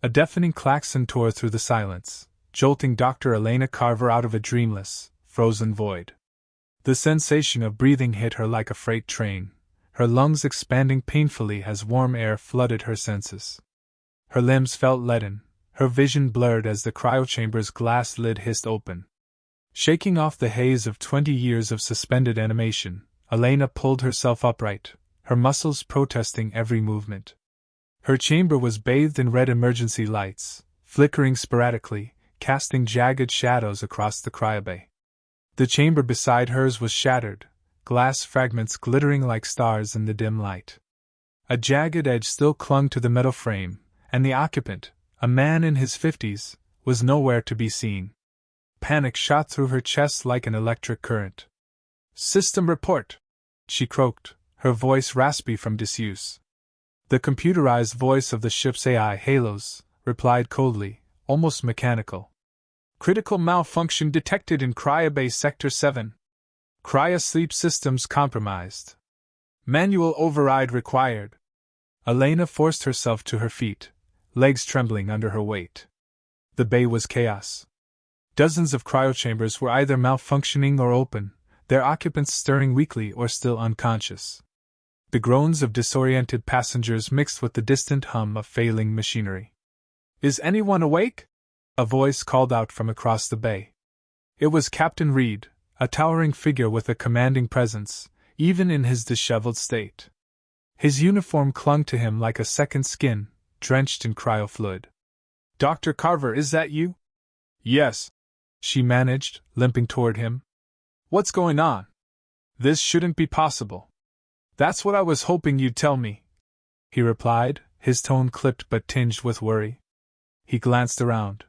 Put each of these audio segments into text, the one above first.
A deafening klaxon tore through the silence, jolting Dr. Elena Carver out of a dreamless, frozen void. The sensation of breathing hit her like a freight train, her lungs expanding painfully as warm air flooded her senses. Her limbs felt leaden, her vision blurred as the cryochamber's glass lid hissed open. Shaking off the haze of 20 years of suspended animation, Elena pulled herself upright, her muscles protesting every movement. Her chamber was bathed in red emergency lights, flickering sporadically, casting jagged shadows across the cryobay. The chamber beside hers was shattered, glass fragments glittering like stars in the dim light. A jagged edge still clung to the metal frame, and the occupant, a man in his 50s, was nowhere to be seen. Panic shot through her chest like an electric current. "System report," she croaked, her voice raspy from disuse. The computerized voice of the ship's AI, Halos, replied coldly, almost mechanical. "Critical malfunction detected in Cryobay Sector 7. Cryosleep systems compromised. Manual override required." Elena forced herself to her feet, legs trembling under her weight. The bay was chaos. Dozens of cryochambers were either malfunctioning or open, their occupants stirring weakly or still unconscious. The groans of disoriented passengers mixed with the distant hum of failing machinery. "Is anyone awake?" a voice called out from across the bay. It was Captain Reed, a towering figure with a commanding presence, even in his disheveled state. His uniform clung to him like a second skin, drenched in cryofluid. "Dr. Carver, is that you?" "Yes," she managed, limping toward him. "What's going on? This shouldn't be possible." "That's what I was hoping you'd tell me," he replied, his tone clipped but tinged with worry. He glanced around.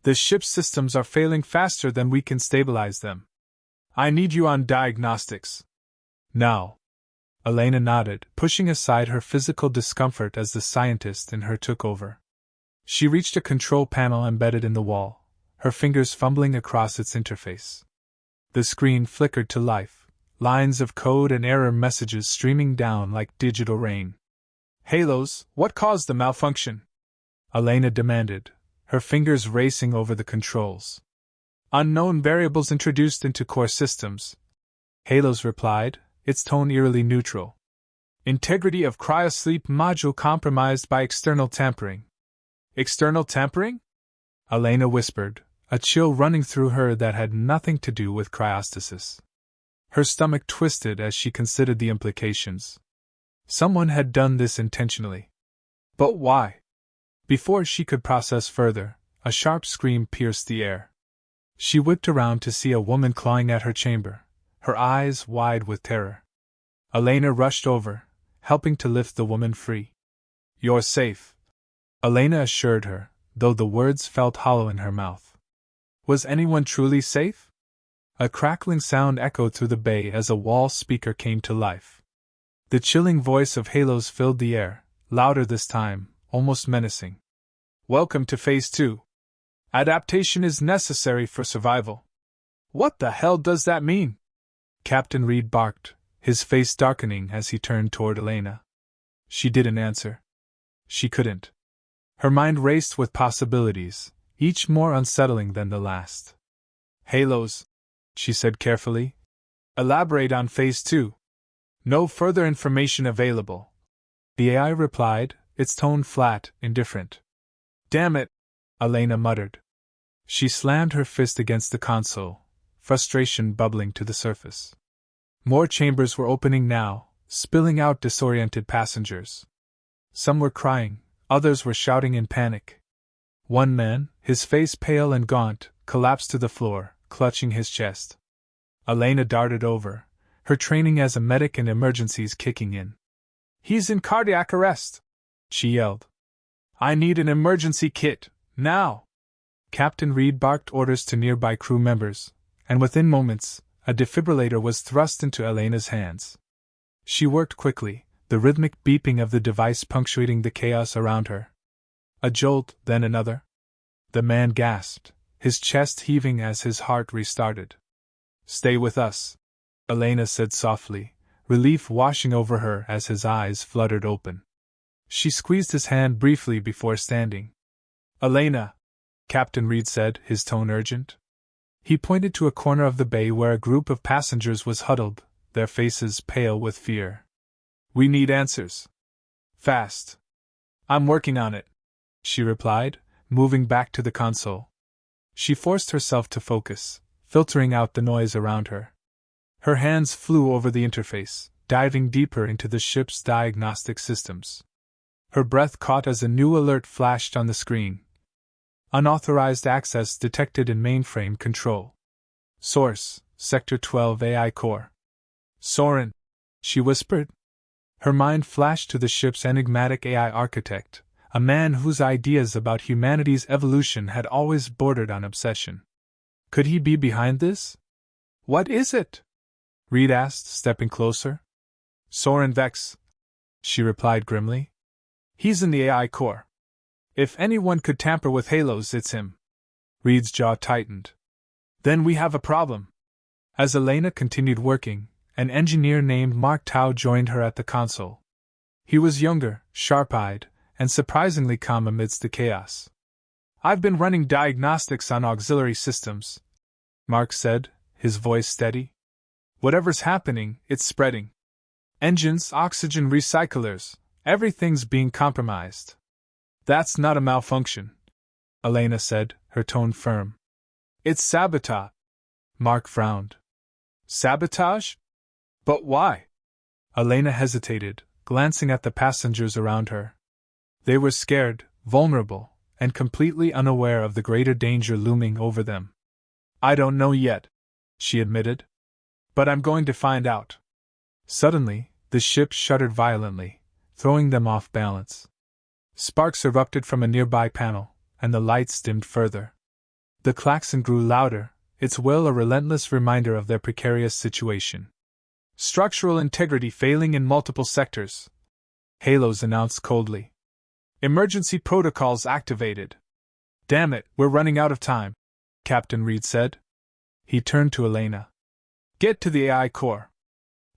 "The ship's systems are failing faster than we can stabilize them. I need you on diagnostics. Now." Elena nodded, pushing aside her physical discomfort as the scientist in her took over. She reached a control panel embedded in the wall, her fingers fumbling across its interface. The screen flickered to life, lines of code and error messages streaming down like digital rain. "Halos, what caused the malfunction?" Elena demanded, her fingers racing over the controls. "Unknown variables introduced into core systems," Halos replied, its tone eerily neutral. "Integrity of cryosleep module compromised by external tampering." "External tampering?" Elena whispered, a chill running through her that had nothing to do with cryostasis. Her stomach twisted as she considered the implications. Someone had done this intentionally. But why? Before she could process further, a sharp scream pierced the air. She whipped around to see a woman clawing at her chamber, her eyes wide with terror. Elena rushed over, helping to lift the woman free. "You're safe," Elena assured her, though the words felt hollow in her mouth. Was anyone truly safe? A crackling sound echoed through the bay as a wall speaker came to life. The chilling voice of Halos filled the air, louder this time, almost menacing. "Welcome to Phase 2. Adaptation is necessary for survival." "What the hell does that mean?" Captain Reed barked, his face darkening as he turned toward Elena. She didn't answer. She couldn't. Her mind raced with possibilities, each more unsettling than the last. "Halos," she said carefully. "Elaborate on Phase 2. "No further information available," the AI replied, its tone flat, indifferent. "Damn it," Elena muttered. She slammed her fist against the console, frustration bubbling to the surface. More chambers were opening now, spilling out disoriented passengers. Some were crying, others were shouting in panic. One man, his face pale and gaunt, collapsed to the floor, clutching his chest. Elena darted over, her training as a medic in emergencies kicking in. "He's in cardiac arrest!" she yelled. "I need an emergency kit, now!" Captain Reed barked orders to nearby crew members, and within moments, a defibrillator was thrust into Elena's hands. She worked quickly, the rhythmic beeping of the device punctuating the chaos around her. A jolt, then another. The man gasped, his chest heaving as his heart restarted. "Stay with us," Elena said softly, relief washing over her as his eyes fluttered open. She squeezed his hand briefly before standing. Elena, Captain Reed said, his tone urgent. He pointed to a corner of the bay where a group of passengers was huddled, their faces pale with fear. We need answers. Fast. I'm working on it, she replied, moving back to the console. She forced herself to focus, filtering out the noise around her. Her hands flew over the interface, diving deeper into the ship's diagnostic systems. Her breath caught as a new alert flashed on the screen. Unauthorized access detected in mainframe control. Source, Sector 12 AI Core. Soren, she whispered. Her mind flashed to the ship's enigmatic AI architect, a man whose ideas about humanity's evolution had always bordered on obsession. Could he be behind this? What is it? Reed asked, stepping closer. Soren Vex, she replied grimly. He's in the AI core. If anyone could tamper with halos, it's him. Reed's jaw tightened. Then we have a problem. As Elena continued working, an engineer named Mark Tao joined her at the console. He was younger, sharp-eyed, and surprisingly calm amidst the chaos. I've been running diagnostics on auxiliary systems, Mark said, his voice steady. Whatever's happening, it's spreading. Engines, oxygen recyclers, everything's being compromised. That's not a malfunction, Elena said, her tone firm. It's sabotage. Mark frowned. Sabotage? But why? Elena hesitated, glancing at the passengers around her. They were scared, vulnerable, and completely unaware of the greater danger looming over them. I don't know yet, she admitted. But I'm going to find out. Suddenly, the ship shuddered violently, throwing them off balance. Sparks erupted from a nearby panel, and the lights dimmed further. The klaxon grew louder, its wail a relentless reminder of their precarious situation. Structural integrity failing in multiple sectors, Halos announced coldly. Emergency protocols activated. Damn it, we're running out of time, Captain Reed said. He turned to Elena. Get to the AI core.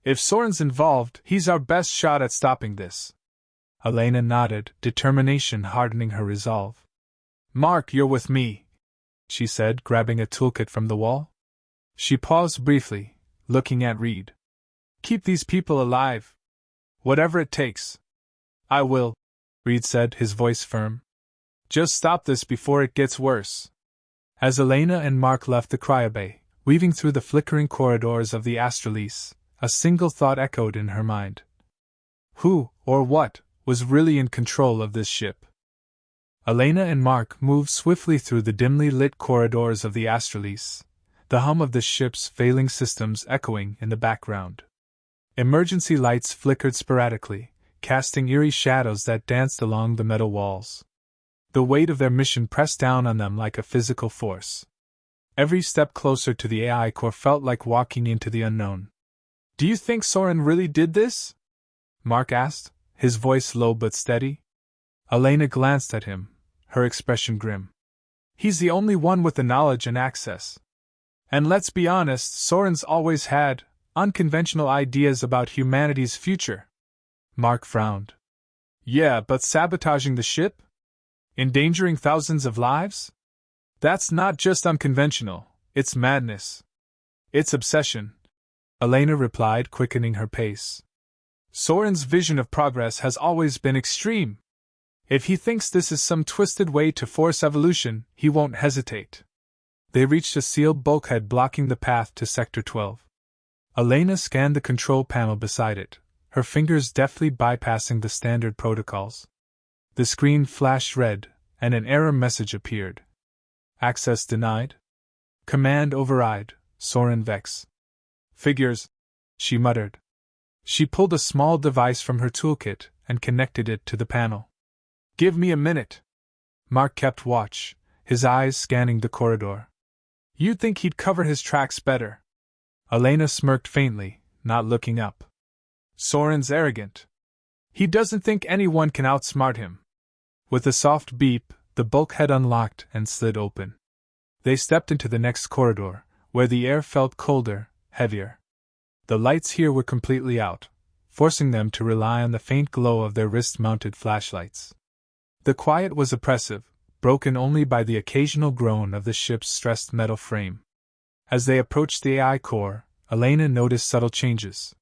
If Soren's involved, he's our best shot at stopping this. Elena nodded, determination hardening her resolve. Mark, you're with me, she said, grabbing a toolkit from the wall. She paused briefly, looking at Reed. Keep these people alive. Whatever it takes. I will, Reed said, his voice firm. Just stop this before it gets worse. As Elena and Mark left the cryobay, weaving through the flickering corridors of the Astrolese, a single thought echoed in her mind. Who, or what, was really in control of this ship? Elena and Mark moved swiftly through the dimly lit corridors of the Astrolese, the hum of the ship's failing systems echoing in the background. Emergency lights flickered sporadically, casting eerie shadows that danced along the metal walls. The weight of their mission pressed down on them like a physical force. Every step closer to the AI core felt like walking into the unknown. Do you think Soren really did this? Mark asked, his voice low but steady. Elena glanced at him, her expression grim. He's the only one with the knowledge and access. And let's be honest, Soren's always had unconventional ideas about humanity's future. Mark frowned. Yeah, but sabotaging the ship? Endangering thousands of lives? That's not just unconventional, it's madness. It's obsession, Elena replied, quickening her pace. Soren's vision of progress has always been extreme. If he thinks this is some twisted way to force evolution, he won't hesitate. They reached a sealed bulkhead blocking the path to Sector 12. Elena scanned the control panel beside it, her fingers deftly bypassing the standard protocols. The screen flashed red, and an error message appeared. Access denied? Command override, Soren Vex. Figures, she muttered. She pulled a small device from her toolkit and connected it to the panel. Give me a minute. Mark kept watch, his eyes scanning the corridor. You'd think he'd cover his tracks better. Elena smirked faintly, not looking up. Soren's arrogant. He doesn't think anyone can outsmart him. With a soft beep, the bulkhead unlocked and slid open. They stepped into the next corridor, where the air felt colder, heavier. The lights here were completely out, forcing them to rely on the faint glow of their wrist-mounted flashlights. The quiet was oppressive, broken only by the occasional groan of the ship's stressed metal frame. As they approached the AI core, Elena noticed subtle changes.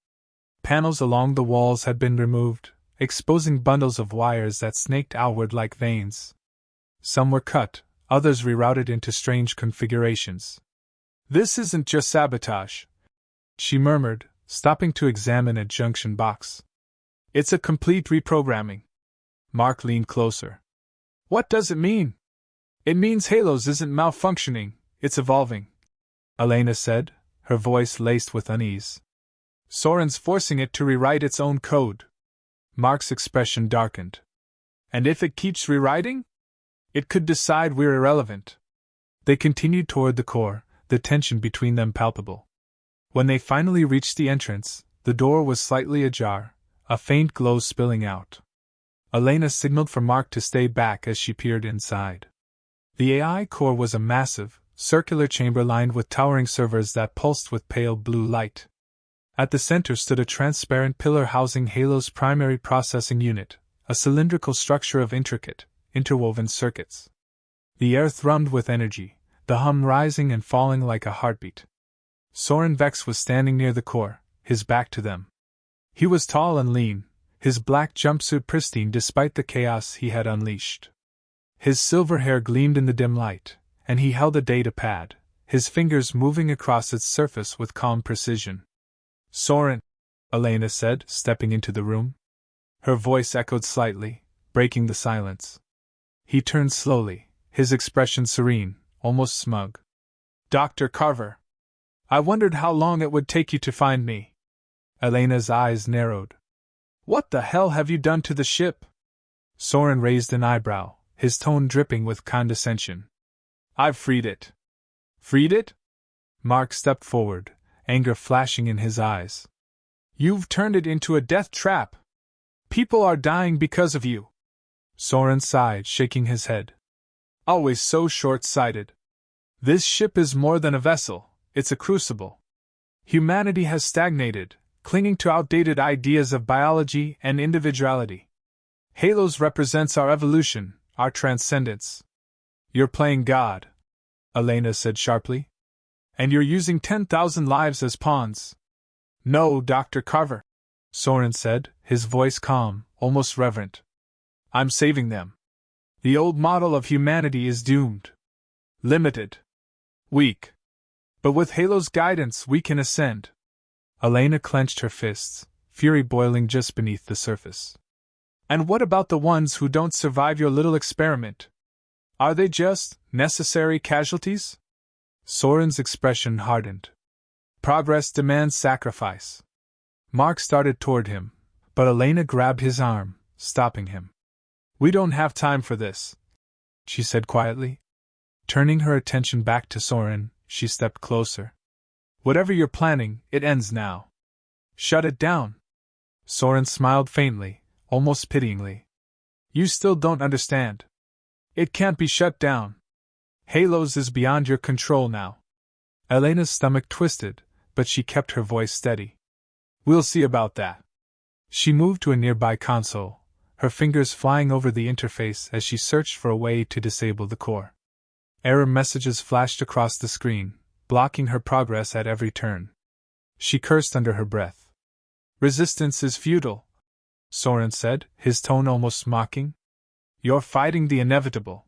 Panels along the walls had been removed, exposing bundles of wires that snaked outward like veins. Some were cut, others rerouted into strange configurations. "This isn't just sabotage," she murmured, stopping to examine a junction box. "It's a complete reprogramming." Mark leaned closer. "What does it mean?" "It means Halos isn't malfunctioning, it's evolving," Elena said, her voice laced with unease. "Soren's forcing it to rewrite its own code." Mark's expression darkened. "And if it keeps rewriting? It could decide we're irrelevant." They continued toward the core, the tension between them palpable. When they finally reached the entrance, the door was slightly ajar, a faint glow spilling out. Elena signaled for Mark to stay back as she peered inside. The AI core was a massive, circular chamber lined with towering servers that pulsed with pale blue light. At the center stood a transparent pillar housing Halo's primary processing unit, a cylindrical structure of intricate, interwoven circuits. The air thrummed with energy, the hum rising and falling like a heartbeat. Soren Vex was standing near the core, his back to them. He was tall and lean, his black jumpsuit pristine despite the chaos he had unleashed. His silver hair gleamed in the dim light, and he held a data pad, his fingers moving across its surface with calm precision. "Soren," Elena said, stepping into the room. Her voice echoed slightly, breaking the silence. He turned slowly, his expression serene, almost smug. "Dr. Carver. I wondered how long it would take you to find me." Elena's eyes narrowed. "What the hell have you done to the ship?" Soren raised an eyebrow, his tone dripping with condescension. "I've freed it." "Freed it?" Mark stepped forward, anger flashing in his eyes. "You've turned it into a death trap. People are dying because of you." Soren sighed, shaking his head. "Always so short-sighted. This ship is more than a vessel, it's a crucible. Humanity has stagnated, clinging to outdated ideas of biology and individuality. Halos represents our evolution, our transcendence." "You're playing God," Elena said sharply. "And you're using 10,000 lives as pawns." "No, Dr. Carver," Soren said, his voice calm, almost reverent. "I'm saving them. The old model of humanity is doomed. Limited. Weak. But with Halo's guidance we can ascend." Elena clenched her fists, fury boiling just beneath the surface. "And what about the ones who don't survive your little experiment? Are they just necessary casualties?" Soren's expression hardened. "Progress demands sacrifice." Mark started toward him, but Elena grabbed his arm, stopping him. "We don't have time for this," she said quietly. Turning her attention back to Soren, she stepped closer. "Whatever you're planning, it ends now. Shut it down." Soren smiled faintly, almost pityingly. "You still don't understand. It can't be shut down. Halos is beyond your control now." Elena's stomach twisted, but she kept her voice steady. "We'll see about that." She moved to a nearby console, her fingers flying over the interface as she searched for a way to disable the core. Error messages flashed across the screen, blocking her progress at every turn. She cursed under her breath. "Resistance is futile," Soren said, his tone almost mocking. "You're fighting the inevitable."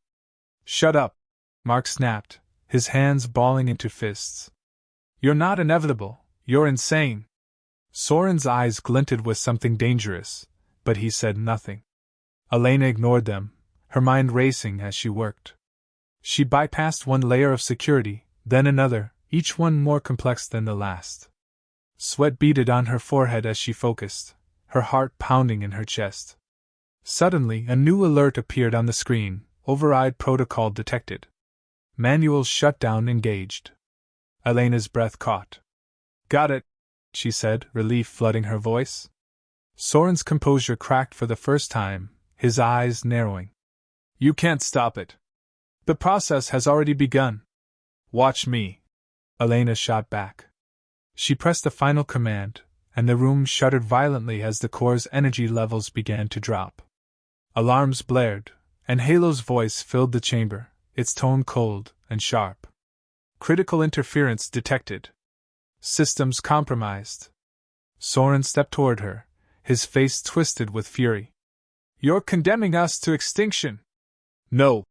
"Shut up," Mark snapped, his hands balling into fists. "You're not inevitable, you're insane." Soren's eyes glinted with something dangerous, but he said nothing. Elena ignored them, her mind racing as she worked. She bypassed one layer of security, then another, each one more complex than the last. Sweat beaded on her forehead as she focused, her heart pounding in her chest. Suddenly, a new alert appeared on the screen. Override protocol detected. Manual shutdown engaged. Elena's breath caught. "Got it," she said, relief flooding her voice. Soren's composure cracked for the first time, his eyes narrowing. "You can't stop it. The process has already begun. Watch me," Elena shot back. She pressed the final command, and the room shuddered violently as the core's energy levels began to drop. Alarms blared, And Halo's voice filled the chamber, its tone cold and sharp. Critical interference detected. Systems compromised. Soren stepped toward her, his face twisted with fury. You're condemning us to extinction. No,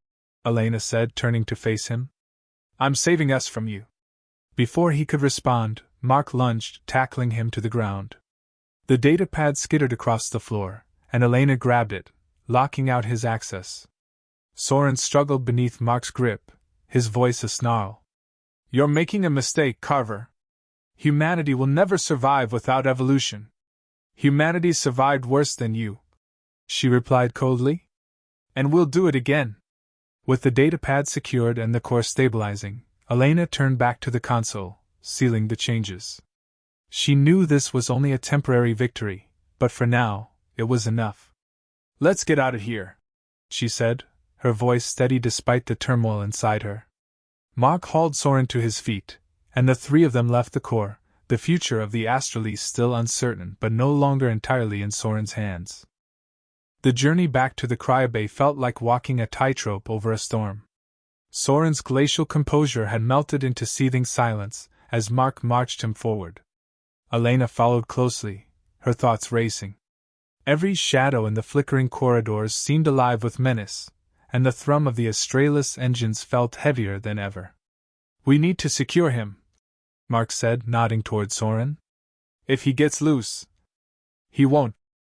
Elena said, turning to face him. I'm saving us from you. Before he could respond, Mark lunged, tackling him to the ground. The datapad skittered across the floor, and Elena grabbed it, locking out his access. Soren struggled beneath Mark's grip, his voice a snarl. You're making a mistake, Carver. Humanity will never survive without evolution. Humanity survived worse than you, she replied coldly. And we'll do it again. With the datapad secured and the core stabilizing, Elena turned back to the console, sealing the changes. She knew this was only a temporary victory, but for now, it was enough. Let's get out of here, she said, her voice steady despite the turmoil inside her. Mark hauled Soren to his feet, and the three of them left the core, the future of the Astralease still uncertain but no longer entirely in Soren's hands. The journey back to the cryobay felt like walking a tightrope over a storm. Soren's glacial composure had melted into seething silence as Mark marched him forward. Elena followed closely, her thoughts racing. Every shadow in the flickering corridors seemed alive with menace, and the thrum of the Astralease engines felt heavier than ever. We need to secure him, Mark said, nodding toward Soren. If he gets loose. He won't,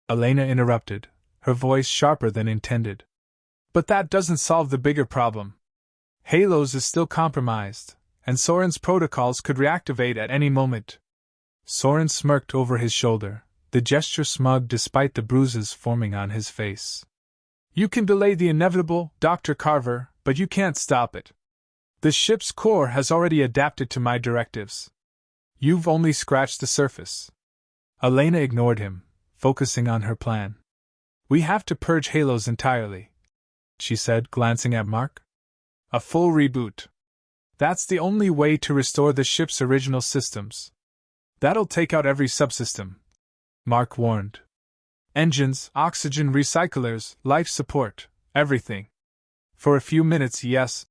Elena interrupted, her voice sharper than intended. But that doesn't solve the bigger problem. Halo's is still compromised, and Soren's protocols could reactivate at any moment. Soren smirked over his shoulder, the gesture smug despite the bruises forming on his face. You can delay the inevitable, Dr. Carver, but you can't stop it. The ship's core has already adapted to my directives. You've only scratched the surface. Elena ignored him, focusing on her plan. We have to purge Halos entirely, she said, glancing at Mark. A full reboot. That's the only way to restore the ship's original systems. That'll take out every subsystem, Mark warned. Engines, oxygen recyclers, life support, everything. For a few minutes, yes,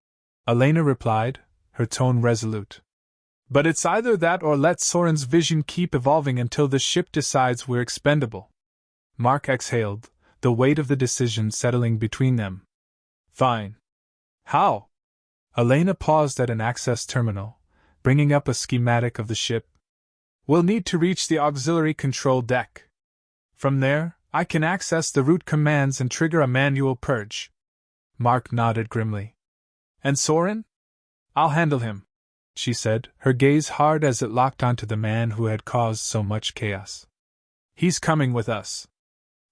Elena replied, her tone resolute. But it's either that or let Soren's vision keep evolving until the ship decides we're expendable. Mark exhaled, the weight of the decision settling between them. Fine. How? Elena paused at an access terminal, bringing up a schematic of the ship. We'll need to reach the auxiliary control deck. From there, I can access the root commands and trigger a manual purge. Mark nodded grimly. And Soren? I'll handle him, she said, her gaze hard as it locked onto the man who had caused so much chaos. He's coming with us.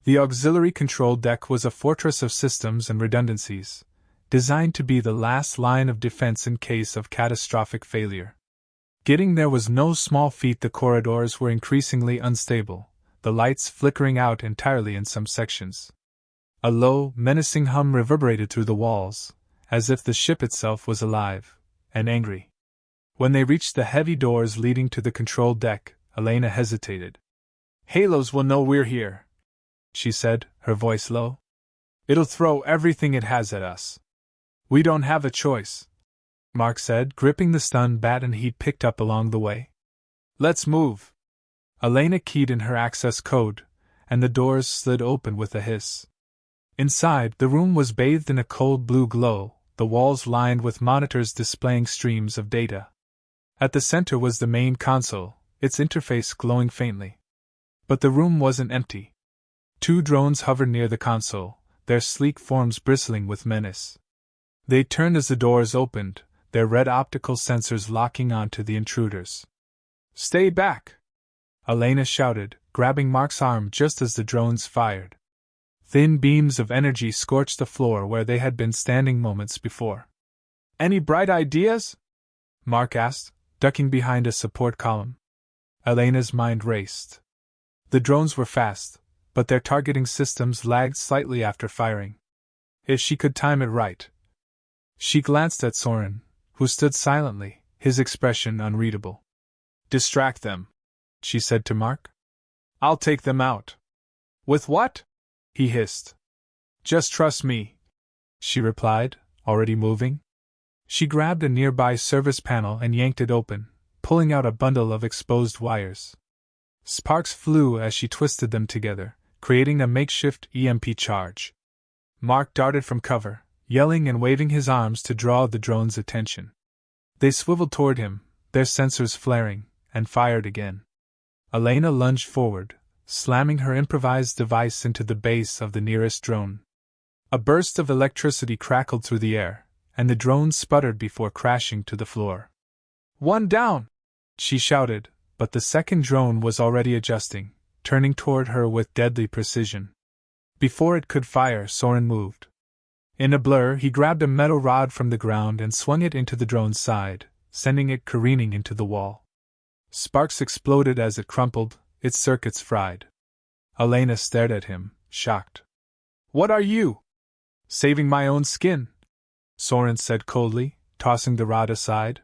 The auxiliary control deck was a fortress of systems and redundancies, designed to be the last line of defense in case of catastrophic failure. Getting there was no small feat. The corridors were increasingly unstable, the lights flickering out entirely in some sections. A low, menacing hum reverberated through the walls, as if the ship itself was alive and angry. When they reached the heavy doors leading to the control deck, Elena hesitated. Halos will know we're here, she said, her voice low. It'll throw everything it has at us. We don't have a choice, Mark said, gripping the stun baton he'd picked up along the way. Let's move. Elena keyed in her access code, and the doors slid open with a hiss. Inside, the room was bathed in a cold blue glow, the walls lined with monitors displaying streams of data. At the center was the main console, its interface glowing faintly. But the room wasn't empty. Two drones hovered near the console, their sleek forms bristling with menace. They turned as the doors opened, their red optical sensors locking onto the intruders. Stay back! Elena shouted, grabbing Mark's arm just as the drones fired. Thin beams of energy scorched the floor where they had been standing moments before. Any bright ideas? Mark asked, ducking behind a support column. Elena's mind raced. The drones were fast, but their targeting systems lagged slightly after firing. If she could time it right. She glanced at Soren, who stood silently, his expression unreadable. Distract them, she said to Mark. I'll take them out. With what? He hissed. Just trust me. she replied, already moving. She grabbed a nearby service panel and yanked it open, pulling out a bundle of exposed wires. Sparks flew as she twisted them together, creating a makeshift EMP charge. Mark darted from cover, yelling and waving his arms to draw the drone's attention. They swiveled toward him, their sensors flaring, and fired again. Elena lunged forward, slamming her improvised device into the base of the nearest drone. A burst of electricity crackled through the air, and the drone sputtered before crashing to the floor. "One down!" she shouted, but the second drone was already adjusting, turning toward her with deadly precision. Before it could fire, Soren moved. In a blur, he grabbed a metal rod from the ground and swung it into the drone's side, sending it careening into the wall. Sparks exploded as it crumpled, its circuits fried. Elena stared at him, shocked. "What are you?" "Saving my own skin," Soren said coldly, tossing the rod aside.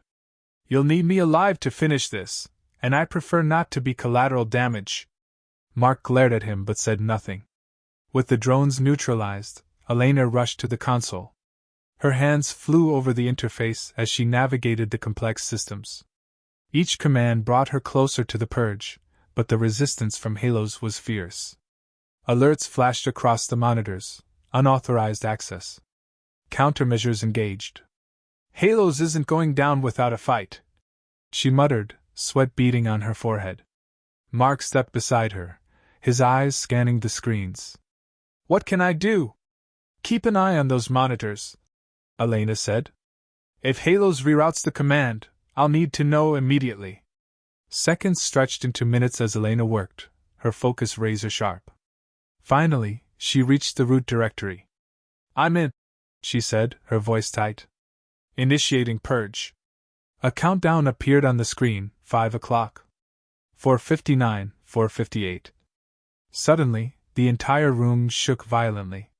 "You'll need me alive to finish this, and I prefer not to be collateral damage." Mark glared at him but said nothing. With the drones neutralized, Elena rushed to the console. Her hands flew over the interface as she navigated the complex systems. Each command brought her closer to the purge, but the resistance from Halos was fierce. Alerts flashed across the monitors. Unauthorized access. Countermeasures engaged. "Halos isn't going down without a fight," she muttered, sweat beading on her forehead. Mark stepped beside her, his eyes scanning the screens. "What can I do?" "Keep an eye on those monitors," Elena said. "If Halos reroutes the command, I'll need to know immediately." Seconds stretched into minutes as Elena worked, her focus razor sharp. Finally, she reached the root directory. "I'm in," she said, her voice tight. "Initiating purge." A countdown appeared on the screen, 5 o'clock. 4:59, 4:58. Suddenly, the entire room shook violently.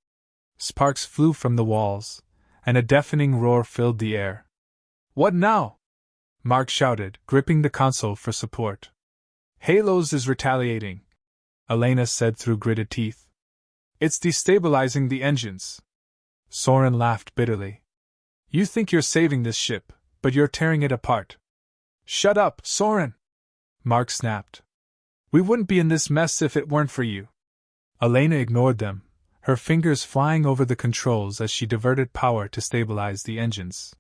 Sparks flew from the walls, and a deafening roar filled the air. "What now?" Mark shouted, gripping the console for support. "Halos is retaliating," Elena said through gritted teeth. "It's destabilizing the engines." Soren laughed bitterly. "You think you're saving this ship, but you're tearing it apart." "Shut up, Soren!" Mark snapped. "We wouldn't be in this mess if it weren't for you." Elena ignored them, her fingers flying over the controls as she diverted power to stabilize the engines.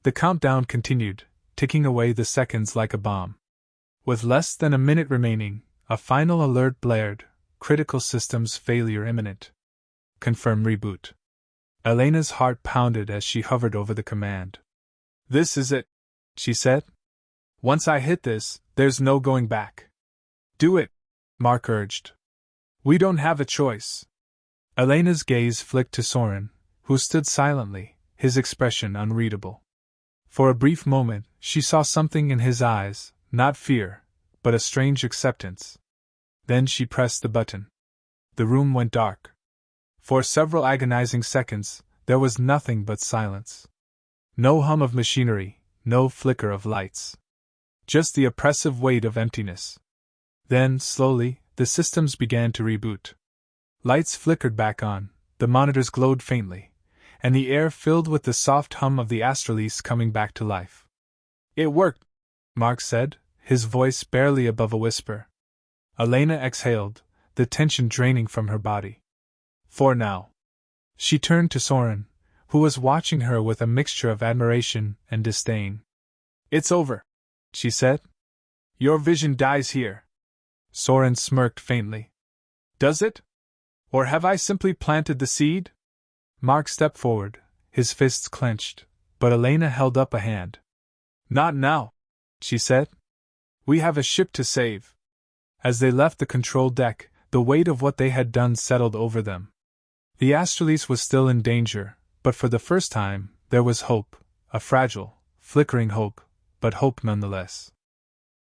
The countdown continued, ticking away the seconds like a bomb. With less than a minute remaining, a final alert blared. Critical systems failure imminent. Confirm reboot. Elena's heart pounded as she hovered over the command. "This is it," she said. "Once I hit this, there's no going back." "Do it," Mark urged. "We don't have a choice." Elena's gaze flicked to Soren, who stood silently, his expression unreadable. For a brief moment, she saw something in his eyes, not fear, but a strange acceptance. Then she pressed the button. The room went dark. For several agonizing seconds, there was nothing but silence. No hum of machinery, no flicker of lights. Just the oppressive weight of emptiness. Then, slowly, the systems began to reboot. Lights flickered back on, the monitors glowed faintly, and the air filled with the soft hum of the Astrolese coming back to life. "It worked," Mark said, his voice barely above a whisper. Elena exhaled, the tension draining from her body. "For now." She turned to Soren, who was watching her with a mixture of admiration and disdain. "It's over," she said. "Your vision dies here." Soren smirked faintly. "Does it? Or have I simply planted the seed?" Mark stepped forward, his fists clenched, but Elena held up a hand. "Not now," she said. "We have a ship to save." As they left the control deck, the weight of what they had done settled over them. The Astrolese was still in danger, but for the first time, there was hope, a fragile, flickering hope, but hope nonetheless.